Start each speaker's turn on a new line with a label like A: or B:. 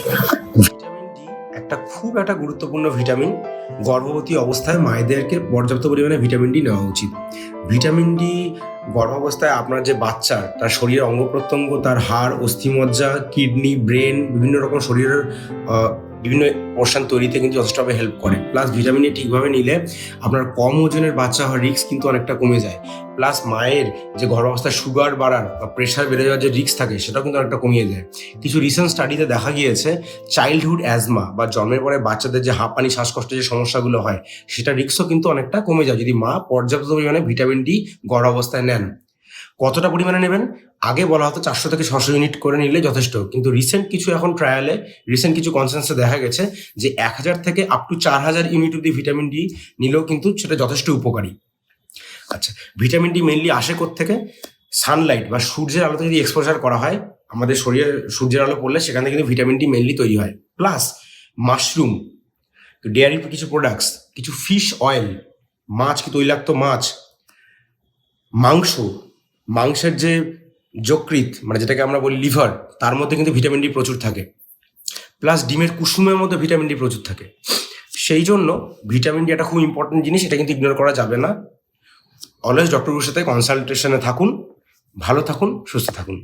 A: Vitamin D খুব একটা গুরুত্বপূর্ণ ভিটামিন। গর্ভবতী অবস্থায় মায়েদেরকে পর্যাপ্ত পরিমাণে ভিটামিন ডি নেওয়া উচিত। ভিটামিন ডি গর্ভাবস্থায় আপনার যে বাচ্চা, তার শরীরের অঙ্গ প্রত্যঙ্গ, তার হাড়, অস্থিমজ্জা, কিডনি, ব্রেন, বিভিন্ন রকম শরীরের বিভিন্ন পোর্শন তৈরিতে কিন্তু যথেষ্টভাবে হেল্প করে। প্লাস ভিটামিন ডি ঠিকভাবে নিলে আপনার কম ওজনের বাচ্চা হওয়ার রিস্ক কিন্তু অনেকটা কমে যায়। প্লাস মায়ের যে গর্ভাবস্থায় সুগার বাড়ার বা প্রেশার বেড়ে যাওয়ার যে রিস্ক থাকে সেটাও কিন্তু অনেকটা কমিয়ে দেয়। কিছু রিসেন্ট স্টাডিতে দেখা গিয়েছে চাইল্ডহুড অ্যাজমা বা জন্মের পরে বাচ্চাদের যে হাঁপানি, শ্বাসকষ্টের যে সমস্যাগুলো হয় সেটা রিস্কও কিন্তু অনেকটা কমে যায় যদি মা পর্যাপ্ত পরিমাণে ভিটামিন ডি গর্ভাবস্থায় নেন। কতটা পরিমাণে নেবেন? আগে বলা হতো 400 থেকে 600 ইউনিট করে নিলে যথেষ্ট, কিন্তু রিসেন্ট কিছু কনসেন্সাসে দেখা গেছে যে 1000 থেকে আপ টু 4000 ইউনিট অব্দি ভিটামিন ডি নিলেও কিন্তু সেটা যথেষ্ট উপকারী। আচ্ছা, ভিটামিন ডি মেনলি আসে থেকে সানলাইট বা সূর্যের আলোতে যদি এক্সপোজার করা হয়, আমাদের শরীরে সূর্যের আলো পড়লে সেখান থেকে কিন্তু ভিটামিন ডি মেনলি তৈরি হয়। প্লাস মাশরুম, ডেয়ারির কিছু প্রোডাক্টস, কিছু ফিশ অয়েল, মাছ, কি তৈলাক্ত মাছ, মাংসের যে যকৃৎ মানে যেটাকে আমরা বলি লিভার, তার মধ্যে কিন্তু ভিটামিন ডি প্রচুর থাকে। প্লাস ডিমের কুসুমের মধ্যে ভিটামিন ডি প্রচুর থাকে। সেই জন্য ভিটামিন ডি একটা খুব ইম্পর্টেন্ট জিনিস, এটা কিন্তু ইগনোর করা যাবে না। অলওয়েজ ডক্টরের সাথে কনসালটেশনে থাকুন। ভালো থাকুন, সুস্থ থাকুন।